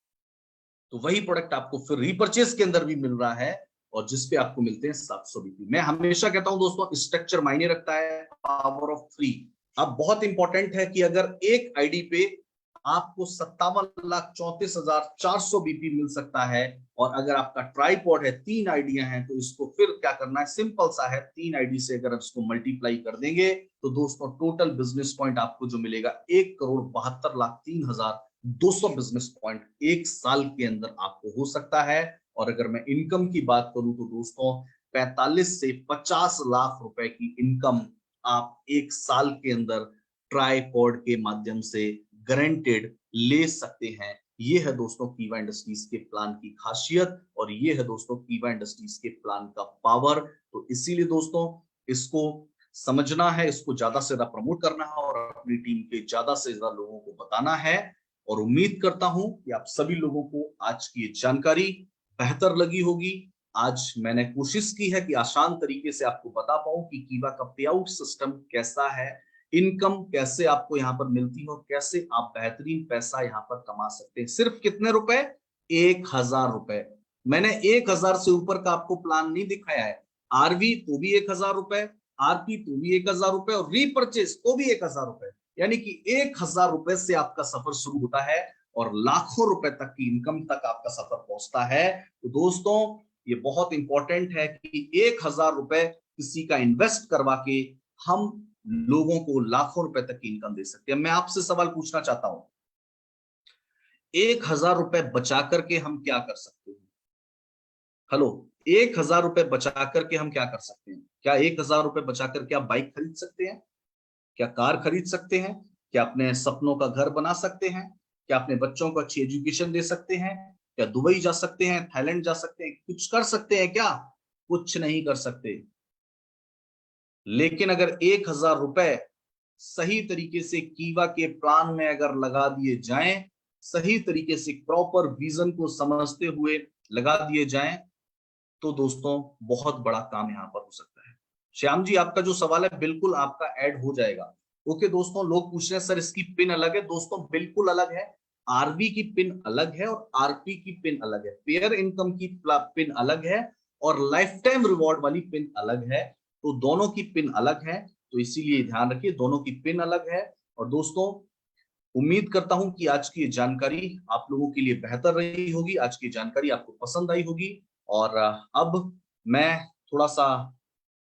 तो वही प्रोडक्ट आपको फिर रीपरचेस के अंदर भी मिल रहा है, और जिसपे आपको मिलते हैं 700 बीपी। मैं हमेशा कहता हूं दोस्तों स्ट्रक्चर मायने रखता है, पावर ऑफ 3। अब बहुत इंपॉर्टेंट है कि अगर एक आईडी पे आपको 57,34,400 बीपी मिल सकता है, और अगर आपका ट्राइपॉड है 3 आईडियां हैं, तो इसको फिर क्या करना है, सिंपल सा है, 3 आईडी से अगर इसको मल्टीप्लाई कर देंगे तो दोस्तों टोटल बिजनेस पॉइंट आपको जो मिलेगा 1,72,03,200 बिजनेस पॉइंट 1 साल के अंदर आपको हो सकता है। और अगर मैं इनकम की बात करूं तो दोस्तों 45 से 50 लाख रुपए की इनकम आप 1 साल के अंदर ट्राइपॉड के माध्यम से गारंटेड ले सकते हैं। ये है दोस्तों कीवा इंडस्ट्रीज के प्लान की खासियत, और ये है दोस्तों कीवा इंडस्ट्रीज के प्लान का पावर। तो इसीलिए दोस्तों इसको समझना है, इसको ज्यादा से ज्यादा प्रमोट करना है, और अपनी टीम के ज्यादा से ज्यादा लोगों को बताना है। और उम्मीद करता हूं कि आप सभी लोगों को आज की ये जानकारी बेहतर लगी होगी। आज मैंने कोशिश की है कि आसान तरीके से आपको बता पाऊं कि कीवा का पे आउट सिस्टम कैसा है, इनकम कैसे आपको यहाँ पर मिलती है, और कैसे आप बेहतरीन पैसा यहाँ पर कमा सकते हैं। सिर्फ कितने रुपए? 1,000 रुपए। मैंने 1,000 से ऊपर का आपको प्लान नहीं दिखाया है। आरवी तो भी 1,000 रुपए, आरपी तो भी 1,000 रुपए, और रीपर्चेस तो भी 1,000 रुपए। यानी कि 1,000 रुपए से आपका सफर शुरू होता है और लाखों रुपए तक की इनकम तक आपका सफर पहुंचता है। तो दोस्तों ये बहुत इंपॉर्टेंट है कि 1,000 रुपए किसी का इन्वेस्ट करवा के हम लोगों को लाखों रुपए तक की इनकम दे सकते हैं। मैं आपसे सवाल पूछना चाहता हूं, 1,000 रुपए बचा करके हम क्या कर सकते हैं? हेलो, 1,000 रुपए बचा करके हम क्या कर सकते हैं? क्या 1,000 रुपए बचा करके आप बाइक खरीद सकते हैं? क्या कार खरीद सकते हैं? क्या अपने सपनों का घर बना सकते हैं? क्या अपने बच्चों को अच्छी एजुकेशन दे सकते हैं? क्या दुबई जा सकते हैं, थाईलैंड जा सकते हैं? कुछ कर सकते हैं क्या? कुछ नहीं कर सकते। लेकिन अगर 1,000 रुपए सही तरीके से कीवा के प्लान में अगर लगा दिए जाएं, सही तरीके से प्रॉपर विजन को समझते हुए लगा दिए जाएं, तो दोस्तों बहुत बड़ा काम यहां पर हो सकता है। श्याम जी आपका जो सवाल है बिल्कुल आपका ऐड हो जाएगा। ओके दोस्तों, लोग पूछ रहे हैं सर इसकी पिन अलग है। दोस्तों बिल्कुल अलग है। आरबी की पिन अलग है और आरपी की पिन अलग है। पेयर इनकम की पिन अलग है और लाइफ टाइम रिवॉर्ड वाली पिन अलग है। तो दोनों की पिन अलग है, तो इसीलिए ध्यान रखिए दोनों की पिन अलग है। और दोस्तों उम्मीद करता हूं कि आज की जानकारी आप लोगों के लिए बेहतर रही होगी, आज की जानकारी आपको पसंद आई होगी। और अब मैं थोड़ा सा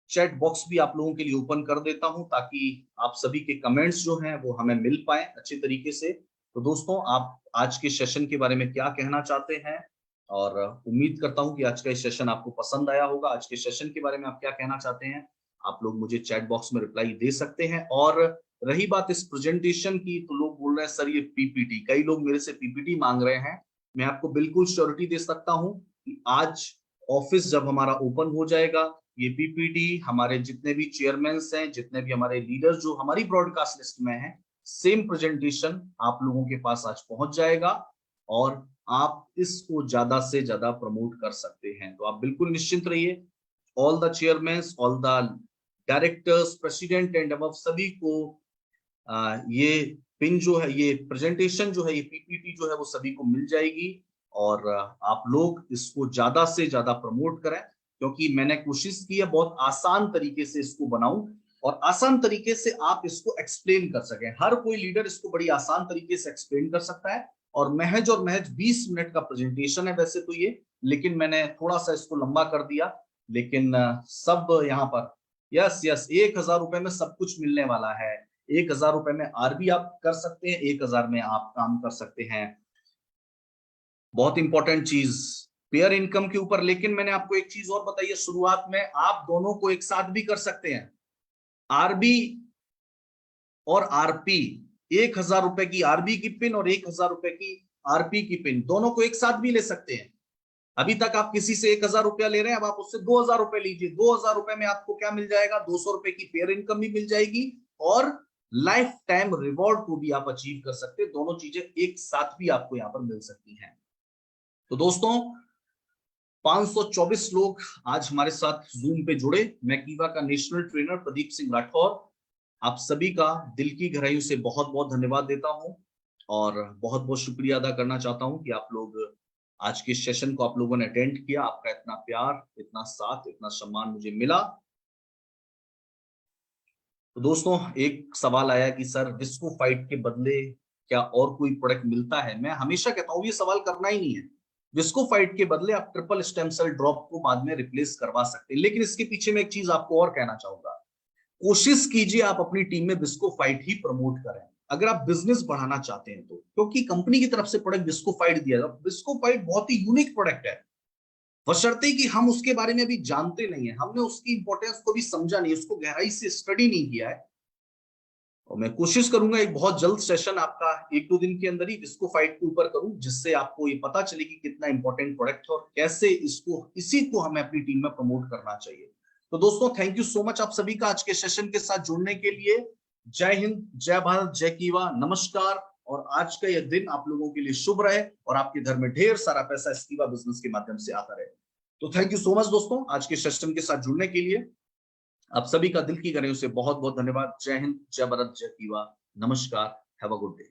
चैट बॉक्स भी आप लोगों के लिए ओपन कर देता हूं, ताकि आप सभी के कमेंट्स जो हैं वो हमें मिल पाए अच्छे तरीके से। तो दोस्तों आप आज के सेशन के बारे में क्या कहना चाहते हैं? और उम्मीद करता हूं कि आज का सेशन आपको पसंद आया होगा। आज के सेशन के बारे में आप क्या कहना चाहते हैं? आप लोग मुझे चैट बॉक्स में रिप्लाई दे सकते हैं। और रही बात इस प्रेजेंटेशन की, तो लोग बोल रहे हैं सर ये पीपीटी, कई लोग मेरे से पीपीटी मांग रहे हैं। मैं आपको बिल्कुल श्योरिटी दे सकता हूं कि आज ऑफिस जब हमारा ओपन हो जाएगा, ये पीपीटी हमारे जितने भी चेयरमैन हैं, जितने भी हमारे लीडर जो हमारी ब्रॉडकास्ट लिस्ट में हैं, सेम प्रेजेंटेशन आप लोगों के पास आज पहुंच जाएगा, और आप इसको ज्यादा से ज्यादा प्रमोट कर सकते हैं। तो आप बिल्कुल निश्चिंत रहिए। All the chairman, all the directors, president and above सभी को ये पिन जो है, ये प्रेजेंटेशन जो है, ये पीपीटी जो है वो सभी को मिल जाएगी। और आप लोग इसको ज्यादा से ज्यादा प्रमोट करें, क्योंकि मैंने कोशिश की है बहुत आसान तरीके से इसको बनाऊं, और आसान तरीके से आप इसको एक्सप्लेन कर सकें। हर कोई लीडर इसको बड़ी आसान तरीके से एक्सप्लेन कर सकता है, और महज 20 मिनट का प्रेजेंटेशन है वैसे तो ये, लेकिन मैंने थोड़ा सा इसको लंबा कर दिया। लेकिन सब यहाँ पर यस 1000 रुपए में सब कुछ मिलने वाला है। 1000 रुपए में आरबी आप कर सकते हैं, 1000 में आप काम कर सकते हैं। बहुत इंपॉर्टेंट चीज पेयर इनकम के ऊपर। लेकिन मैंने आपको एक चीज और बताई है शुरुआत में, आप दोनों को एक साथ भी कर सकते हैं। आरबी और आरपी, 1000 रुपए की आरबी की पिन और 1000 रुपए की आरपी की पिन, दोनों को एक साथ भी ले सकते हैं। अभी तक आप किसी से 1000 रुपया ले रहे हैं, अब आप उससे 2000 रुपए लीजिए। 2000 रुपए में आपको क्या मिल जाएगा, 200 रुपए की पेयर इनकम भी मिल जाएगी, और लाइफ टाइम रिवॉर्ड को भी आप अचीव कर सकते हैं। दोनों चीजें एक साथ भी आपको यहां पर मिल सकती हैं। तो दोस्तों 524 लोग आज हमारे साथ जूम पे जुड़े। मैं कीवा का नेशनल ट्रेनर प्रदीप सिंह राठौर आप सभी का दिल की गहराइयों से बहुत बहुत धन्यवाद देता हूं, और बहुत बहुत शुक्रिया अदा करना चाहता हूं कि आप लोग आज के सेशन को आप लोगों ने अटेंड किया। आपका इतना प्यार, इतना साथ, इतना सम्मान मुझे मिला। तो दोस्तों एक सवाल आया कि सर विस्को फाइट के बदले क्या और कोई प्रोडक्ट मिलता है? मैं हमेशा कहता हूं ये सवाल करना ही नहीं है। विस्को फाइट के बदले आप ट्रिपल स्टेम सेल ड्रॉप को बाद में रिप्लेस करवा सकते हैं, लेकिन इसके पीछे मैं एक चीज आपको और कहना चाहूंगा। कोशिश कीजिए आप अपनी टीम में विस्को फाइट ही प्रमोट करें अगर आप बिजनेस बढ़ाना चाहते हैं तो, क्योंकि कंपनी की तरफ से प्रोडक्ट विस्को फाइट दिया जाए। विस्को फाइट बहुत ही यूनिक प्रोडक्ट है, बशर्ते कि हम उसके बारे में अभी जानते नहीं है, हमने उसकी इंपॉर्टेंस को भी समझा नहीं, उसको गहराई से स्टडी नहीं किया है। और मैं कोशिश करूंगा एक बहुत जल्द सेशन आपका 1-2 दिन के अंदर ही विस्को फाइट के ऊपर करूं, जिससे आपको ये पता चले कि कितना इंपॉर्टेंट प्रोडक्ट है और कैसे इसी को हमें अपनी टीम में प्रमोट करना चाहिए। तो दोस्तों थैंक यू सो मच आप सभी का आज के सेशन के साथ जुड़ने के लिए। जय हिंद, जय भारत, जय कीवा, नमस्कार। और आज का यह दिन आप लोगों के लिए शुभ रहे और आपके घर में ढेर सारा पैसा इस कीवा बिजनेस के माध्यम से आता रहे। तो थैंक यू सो मच दोस्तों आज के सेशन के साथ जुड़ने के लिए। आप सभी का दिल की गहराइयों से बहुत बहुत धन्यवाद। जय हिंद, जय भारत, जय कीवा, नमस्कार, हैव अ गुड डे।